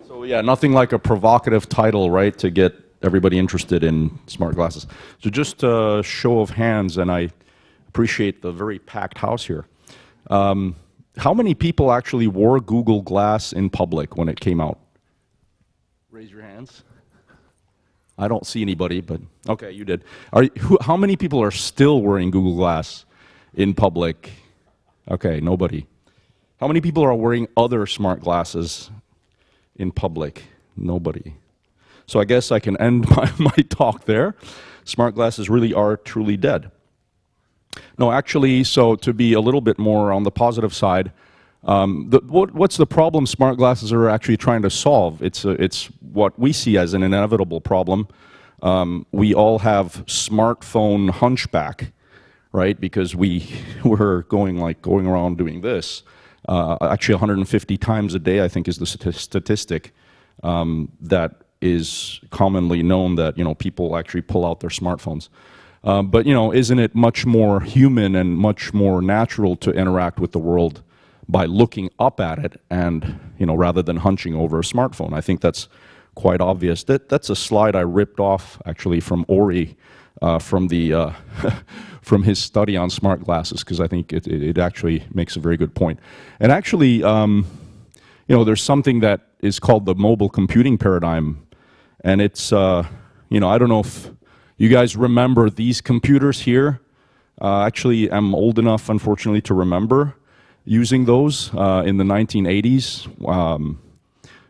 So yeah, nothing like a provocative title, right, to get everybody interested in smart glasses. So just a show of hands, and I appreciate the very packed house here. How many people actually wore Google Glass in public when it came out? Raise your hands. I don't see anybody, but okay, you did. How many people are still wearing Google Glass in public? Okay, nobody. How many people are wearing other smart glasses in public? Nobody. So I guess I can end my talk there. Smart glasses really are truly dead. No, actually, so to be a little bit more on the positive side, what's the problem smart glasses are actually trying to solve? It's what we see as an inevitable problem. We all have smartphone hunchback, right? Because we're going around doing this. Actually 150 times a day, I think, is the statistic that is commonly known that, people actually pull out their smartphones. But, isn't it much more human and much more natural to interact with the world by looking up at it and, rather than hunching over a smartphone? I think that's quite obvious. That's a slide I ripped off, actually, from Ori, from his study on smart glasses, because I think it actually makes a very good point. And actually, there's something that is called the mobile computing paradigm, and it's, I don't know if you guys remember these computers here. Actually, I'm old enough, unfortunately, to remember using those in the 1980s.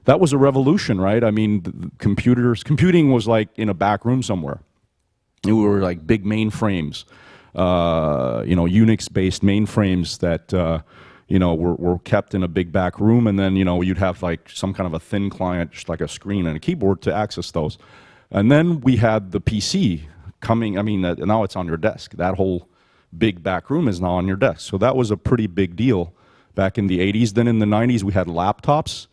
That was a revolution, right? I mean, computing was like in a back room somewhere. We were like big mainframes, Unix-based mainframes that, were kept in a big back room, and then, you'd have like some kind of a thin client, just like a screen and a keyboard to access those. And then we had the PC coming, now it's on your desk. That whole big back room is now on your desk. So that was a pretty big deal back in the 80s. Then in the 90s, we had laptops.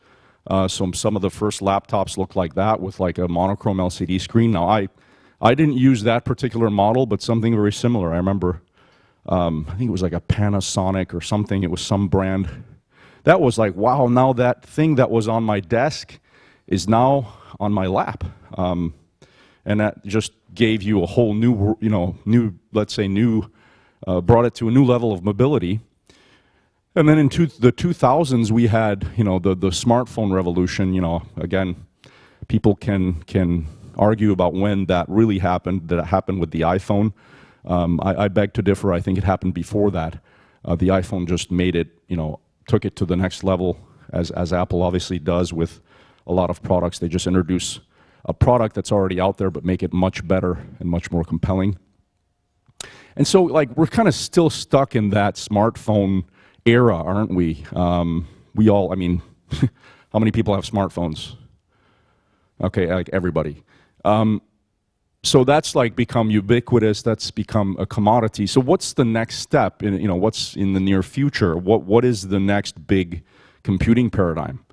So some of the first laptops looked like that with like a monochrome LCD screen. Now, I didn't use that particular model, but something very similar. I remember, I think it was like a Panasonic or something. It was some brand. That was like, wow, now that thing that was on my desk is now on my lap. And that just gave you a whole new, brought it to a new level of mobility. And then in the 2000s, we had, the smartphone revolution. Again, people can argue about when that really happened. That it happened with the iPhone. I beg to differ. I think it happened before that. The iPhone just made it, took it to the next level, as Apple obviously does with a lot of products. They just introduce a product that's already out there, but make it much better and much more compelling. And so, we're kind of still stuck in that smartphone era, aren't we? We all, how many people have smartphones? Okay, like everybody. So that's become ubiquitous. That's become a commodity. So what's the next step? What's in the near future? What is the next big computing paradigm?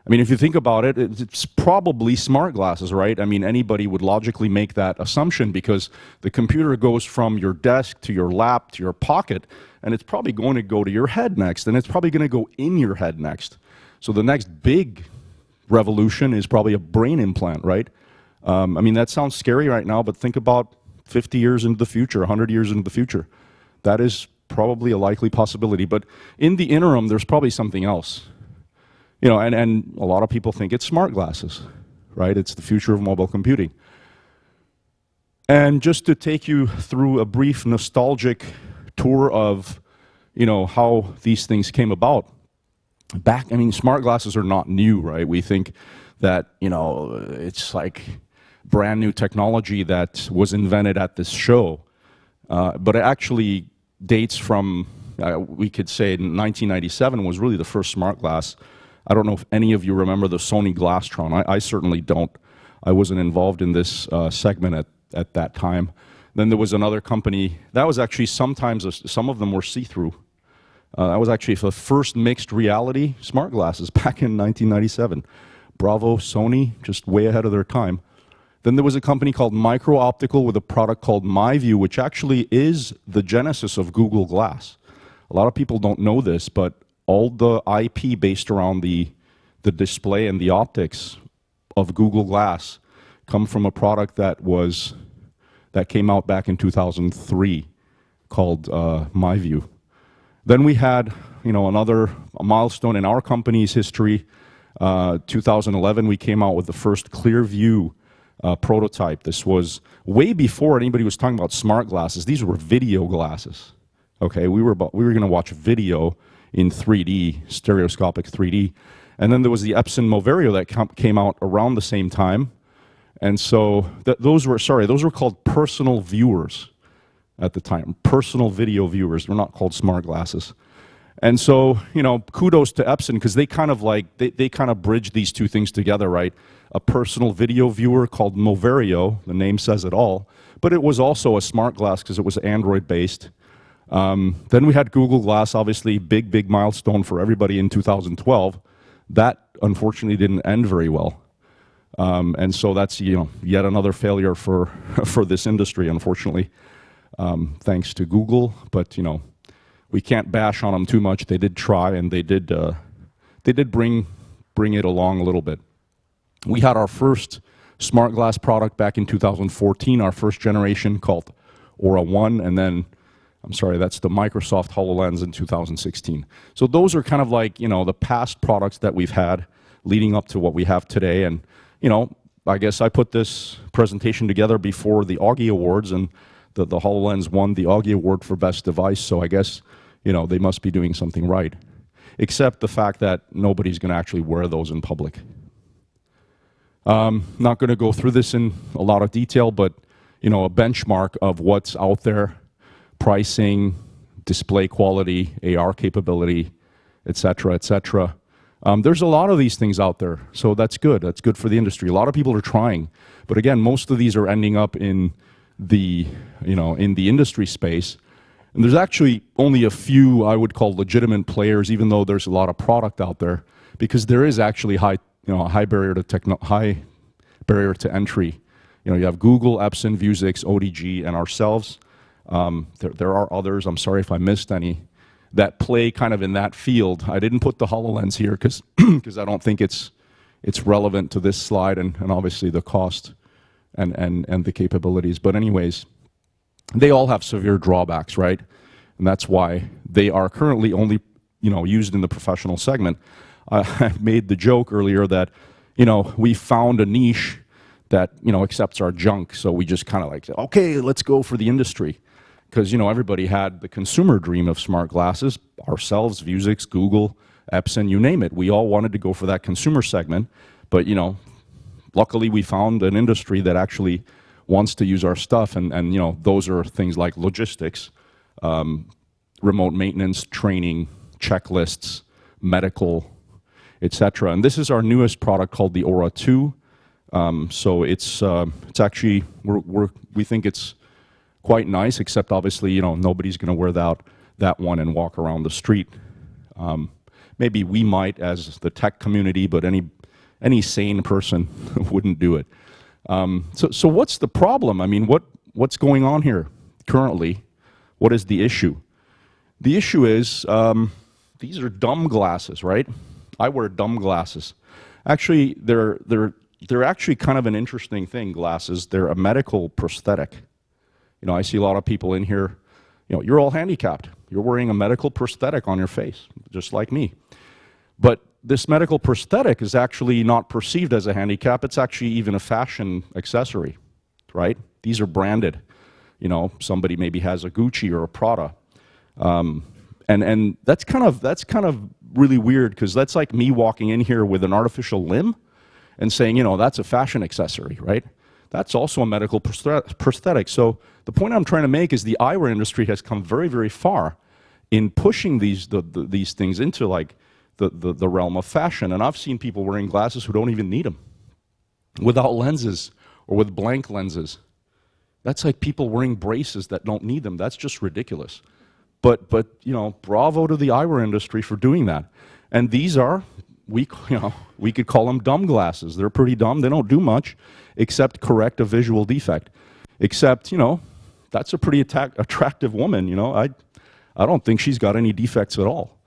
If you think about it, it's probably smart glasses, right? Anybody would logically make that assumption because the computer goes from your desk to your lap to your pocket, and it's probably going to go to your head next, and it's probably going to go in your head next. So the next big revolution is probably a brain implant, right? That sounds scary right now, but think about 50 years into the future, 100 years into the future. That is probably a likely possibility. But in the interim, there's probably something else. And a lot of people think it's smart glasses, right? It's the future of mobile computing. And just to take you through a brief nostalgic tour of, how these things came about. Smart glasses are not new, right? We think that, it's like brand new technology that was invented at this show. But it actually dates from, we could say 1997 was really the first smart glass. I don't know if any of you remember the Sony Glastron. I certainly don't. I wasn't involved in this segment at that time. Then there was another company. That was actually sometimes, some of them were see-through. That was actually the first mixed reality smart glasses back in 1997. Bravo, Sony, just way ahead of their time. Then there was a company called Micro Optical with a product called MyView, which actually is the genesis of Google Glass. A lot of people don't know this, but all the IP based around the the display and the optics of Google Glass come from a product that came out back in 2003 called MyView. Then we had, another milestone in our company's history. 2011, we came out with the first ClearView prototype. This was way before anybody was talking about smart glasses. These were video glasses. Okay, we were going to watch video in 3D, stereoscopic 3D. And then there was the Epson Moverio that came out around the same time. And so those were called personal viewers at the time, personal video viewers. They're not called smart glasses. And so, kudos to Epson, because they kind of bridge these two things together, right? A personal video viewer called Moverio, the name says it all, but it was also a smart glass because it was Android-based. Then we had Google Glass, obviously, big milestone for everybody in 2012. That, unfortunately, didn't end very well. And so that's, yet another failure for this industry, unfortunately, thanks to Google. But, we can't bash on them too much. They did try, and they did bring it along a little bit. We had our first smart glass product back in 2014, our first generation called Aura 1, and then, that's the Microsoft HoloLens in 2016. So those are kind of like, the past products that we've had leading up to what we have today. And, I guess I put this presentation together before the Augie Awards, and the HoloLens won the Augie Award for Best Device, so I guess, they must be doing something right. Except the fact that nobody's going to actually wear those in public. Not going to go through this in a lot of detail, but, a benchmark of what's out there, pricing, display quality, AR capability, et cetera, et cetera. There's a lot of these things out there, so that's good. That's good for the industry. A lot of people are trying, but again, most of these are ending up in the industry space. And there's actually only a few I would call legitimate players, even though there's a lot of product out there, because there is actually high barrier to entry. You have Google, Epson, Vuzix, ODG, and ourselves. There are others. I'm sorry if I missed any that play kind of in that field. I didn't put the HoloLens here because I don't think it's relevant to this slide and obviously the cost and the capabilities. But anyways, they all have severe drawbacks, right? And that's why they are currently only used in the professional segment. I made the joke earlier that we found a niche that accepts our junk, so we just kind of like, okay, let's go for the industry. Because everybody had the consumer dream of smart glasses, ourselves, Vuzix, Google, Epson, you name it. We all wanted to go for that consumer segment, but luckily we found an industry that actually wants to use our stuff, and those are things like logistics, remote maintenance, training, checklists, medical, etc. And this is our newest product called the Aura 2. So it's actually we think it's quite nice, except obviously, nobody's going to wear that one and walk around the street. Maybe we might as the tech community, but any sane person wouldn't do it. So what's the problem? I mean, what's going on here currently? What is the issue? The issue is these are dumb glasses, right? I wear dumb glasses. Actually, they're actually kind of an interesting thing. Glasses. They're a medical prosthetic. I see a lot of people in here, you're all handicapped. You're wearing a medical prosthetic on your face, just like me. But this medical prosthetic is actually not perceived as a handicap. It's actually even a fashion accessory, right? These are branded. Somebody maybe has a Gucci or a Prada. And that's kind of really weird, because that's like me walking in here with an artificial limb and saying, that's a fashion accessory, right? That's also a medical prosthetic. So the point I'm trying to make is the eyewear industry has come very, very far in pushing these things into like the realm of fashion. And I've seen people wearing glasses who don't even need them, without lenses or with blank lenses. That's like people wearing braces that don't need them. That's just ridiculous. But bravo to the eyewear industry for doing that. And these are, we could call them dumb glasses. They're pretty dumb. They don't do much except correct a visual defect. Except, that's a pretty attractive woman. I don't think she's got any defects at all.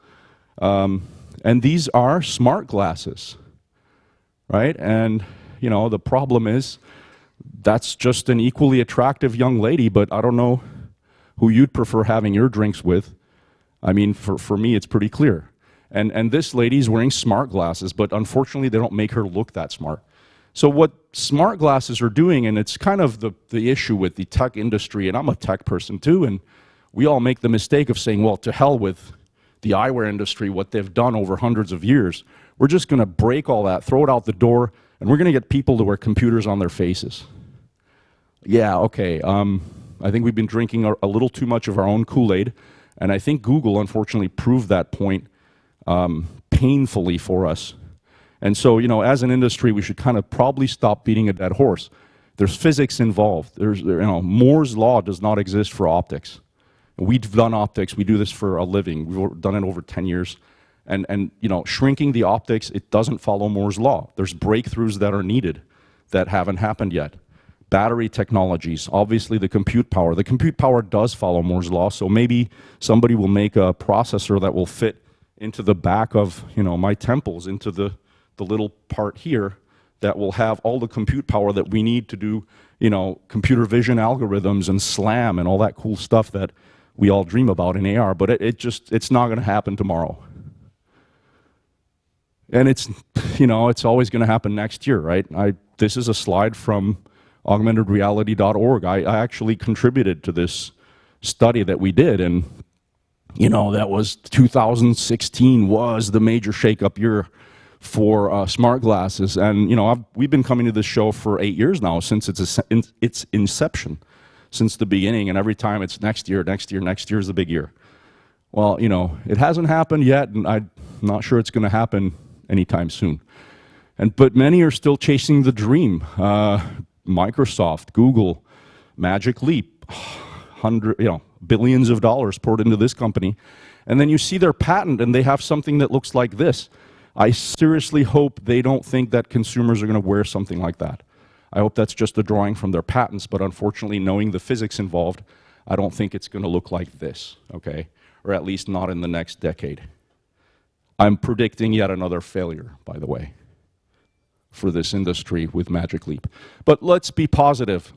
And these are smart glasses. right? And the problem is that's just an equally attractive young lady, but I don't know who you'd prefer having your drinks with. I mean, for me, it's pretty clear. And this lady's wearing smart glasses, but unfortunately, they don't make her look that smart. So what smart glasses are doing, and it's kind of the issue with the tech industry, and I'm a tech person too, and we all make the mistake of saying, well, to hell with the eyewear industry, what they've done over hundreds of years. We're just going to break all that, throw it out the door, and we're going to get people to wear computers on their faces. Yeah, okay. I think we've been drinking a little too much of our own Kool-Aid, and I think Google, unfortunately, proved that point painfully for us. And so, as an industry, we should kind of probably stop beating a dead horse. There's physics involved. Moore's law does not exist for optics. We've done optics. We do this for a living. We've done it over 10 years. And shrinking the optics, it doesn't follow Moore's law. There's breakthroughs that are needed that haven't happened yet. Battery technologies, obviously the compute power. The compute power does follow Moore's law, so maybe somebody will make a processor that will fit into the back of my temples, into the little part here, that will have all the compute power that we need to do computer vision algorithms and SLAM and all that cool stuff that we all dream about in AR, but it's not going to happen tomorrow. And it's always going to happen next year, right? This is a slide from augmentedreality.org. I actually contributed to this study that we did, and that was 2016 was the major shakeup year for smart glasses. And we've been coming to this show for 8 years now, since its inception, since the beginning, and every time it's next year is the big year. Well, it hasn't happened yet, and I'm not sure it's going to happen anytime soon. But many are still chasing the dream. Microsoft, Google, Magic Leap, billions of dollars poured into this company, and then you see their patent, and they have something that looks like this. I seriously hope they don't think that consumers are going to wear something like that. I hope that's just a drawing from their patents, but unfortunately, knowing the physics involved, I don't think it's going to look like this, okay? Or at least not in the next decade. I'm predicting yet another failure, by the way, for this industry with Magic Leap. But let's be positive.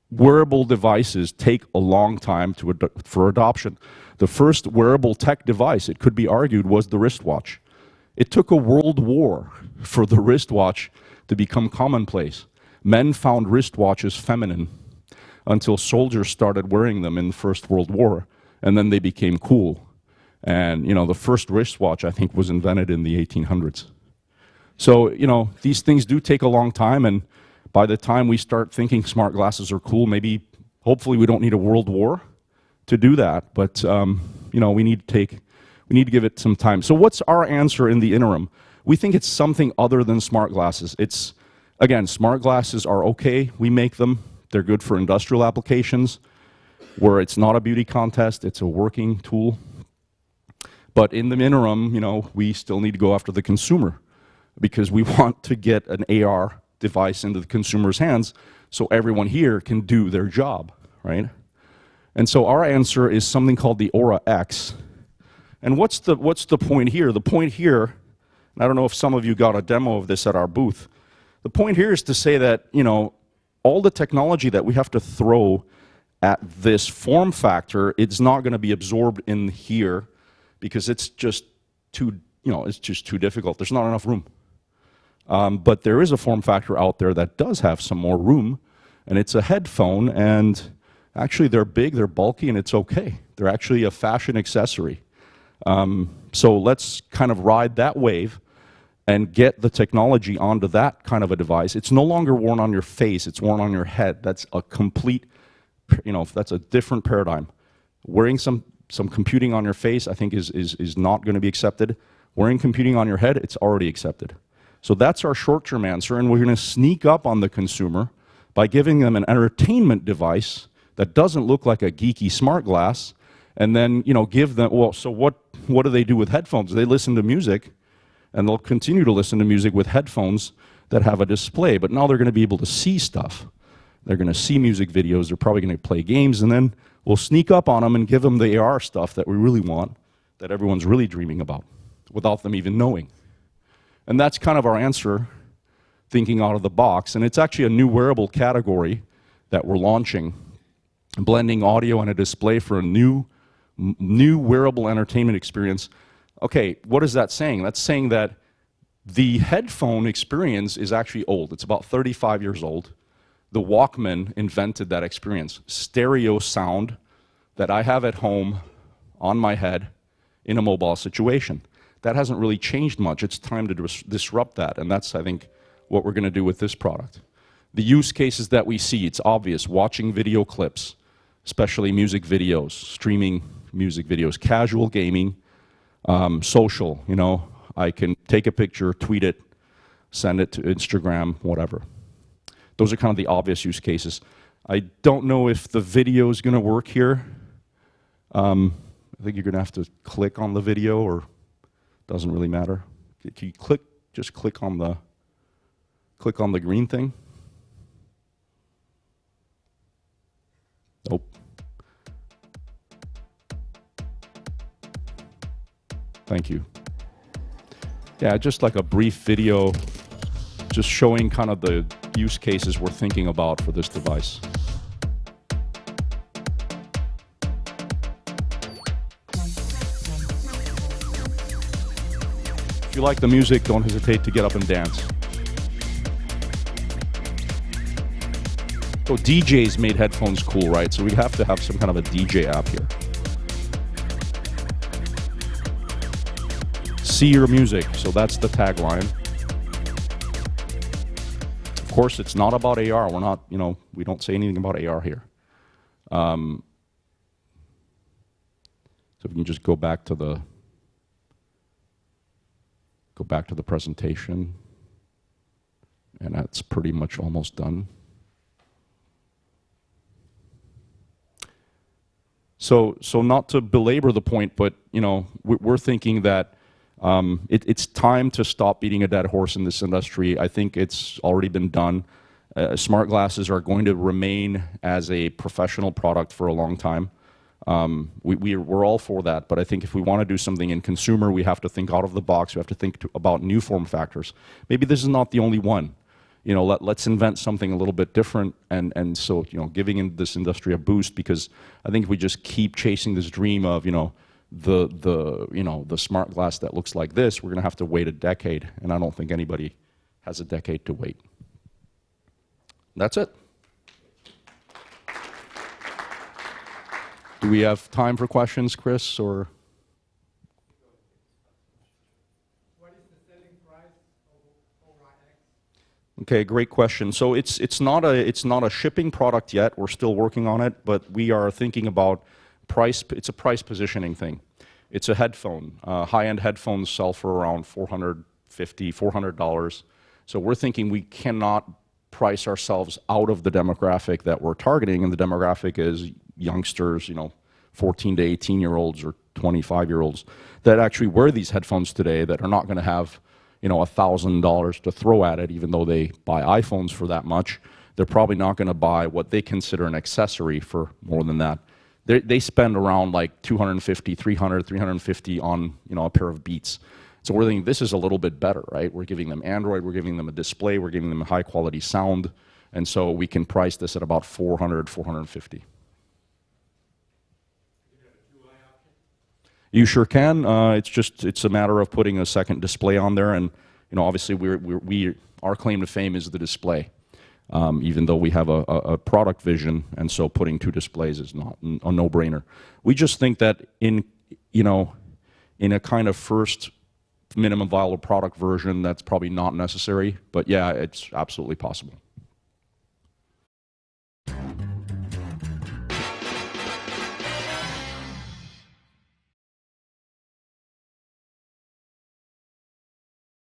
Wearable devices take a long time for adoption. The first wearable tech device, it could be argued, was the wristwatch. It took a world war for the wristwatch to become commonplace. Men found wristwatches feminine until soldiers started wearing them in the First World War, and then they became cool. And the first wristwatch, I think, was invented in the 1800s. So, these things do take a long time, and by the time we start thinking smart glasses are cool, hopefully we don't need a world war to do that, but we need to give it some time. So what's our answer in the interim? We think it's something other than smart glasses. Again, smart glasses are okay. We make them. They're good for industrial applications where it's not a beauty contest, it's a working tool. But in the interim, we still need to go after the consumer because we want to get an AR device into the consumer's hands so everyone here can do their job, right? And so our answer is something called the Aura X. And what's the point here? The point here, and I don't know if some of you got a demo of this at our booth, the point here is to say that, all the technology that we have to throw at this form factor, it's not going to be absorbed in here because it's just too difficult. There's not enough room. But there is a form factor out there that does have some more room, and it's a headphone, and actually they're big, they're bulky, and it's okay. They're actually a fashion accessory. So let's kind of ride that wave and get the technology onto that kind of a device. It's no longer worn on your face, it's worn on your head. That's a complete, that's a different paradigm. Wearing some computing on your face, I think, is not going to be accepted. Wearing computing on your head, it's already accepted. So that's our short-term answer, and we're going to sneak up on the consumer by giving them an entertainment device that doesn't look like a geeky smart glass, and then give them, well, so what do they do with headphones? They listen to music, and they'll continue to listen to music with headphones that have a display, but now they're going to be able to see stuff. They're going to see music videos, they're probably going to play games, and then we'll sneak up on them and give them the AR stuff that we really want, that everyone's really dreaming about, without them even knowing. And that's kind of our answer thinking out of the box. And it's actually a new wearable category that we're launching, blending audio and a display for a new wearable entertainment experience. Okay, what is that saying? That's saying that the headphone experience is actually old. It's about 35 years old. The Walkman invented that experience. Stereo sound that I have at home on my head in a mobile situation. That hasn't really changed much. It's time to disrupt that, and that's, I think, what we're going to do with this product. The use cases that we see, it's obvious. Watching video clips, especially music videos, streaming music videos, casual gaming, social, you know. I can take a picture, tweet it, send it to Instagram, whatever. Those are kind of the obvious use cases. I don't know if the video is going to work here. I think you're going to have to click on the video, or doesn't really matter. Can you click? Just click on the green thing. Nope. Thank you. Yeah, just like a brief video, just showing kind of the use cases we're thinking about for this device. If you like the music, don't hesitate to get up and dance. So DJs made headphones cool, right? So we have to have some kind of a DJ app here. See your music, so that's the tagline. Of course, it's not about AR. We're not, you know, we don't say anything about AR here. So if we can just go back to the presentation, and that's pretty much almost done. So not to belabor the point, but you know, we're thinking that it's time to stop beating a dead horse in this industry. I think it's already been done. Smart glasses are going to remain as a professional product for a long time. We're all for that, but I think if we want to do something in consumer, we have to think out of the box. We have to think about new form factors. Maybe this is not the only one. You know, let's invent something a little bit different, and so, you know, giving this industry a boost, because I think if we just keep chasing this dream of, you know, the smart glass that looks like this, we're going to have to wait a decade, and I don't think anybody has a decade to wait. That's it. Do we have time for questions, Chris, or? What is the selling price of ORX? Okay, great question. So it's not a shipping product yet. We're still working on it, but we are thinking about price. It's a price positioning thing. It's a headphone. High-end headphones sell for around $450, $400. So we're thinking we cannot price ourselves out of the demographic that we're targeting, and the demographic is youngsters, you know, 14 to 18-year-olds or 25-year-olds that actually wear these headphones today, that are not going to have, you know, $1,000 to throw at it, even though they buy iPhones for that much. They're probably not going to buy what they consider an accessory for more than that. They spend around like $250, $300, $350 on, you know, a pair of Beats. So we're thinking this is a little bit better, right? We're giving them Android, we're giving them a display, we're giving them a high-quality sound, and so we can price this at about $400, $450. You sure can. It's a matter of putting a second display on there, and you know, obviously our claim to fame is the display, even though we have a product vision, and so putting two displays is not a no-brainer. We just think that in a kind of first minimum viable product version, that's probably not necessary, but yeah, it's absolutely possible.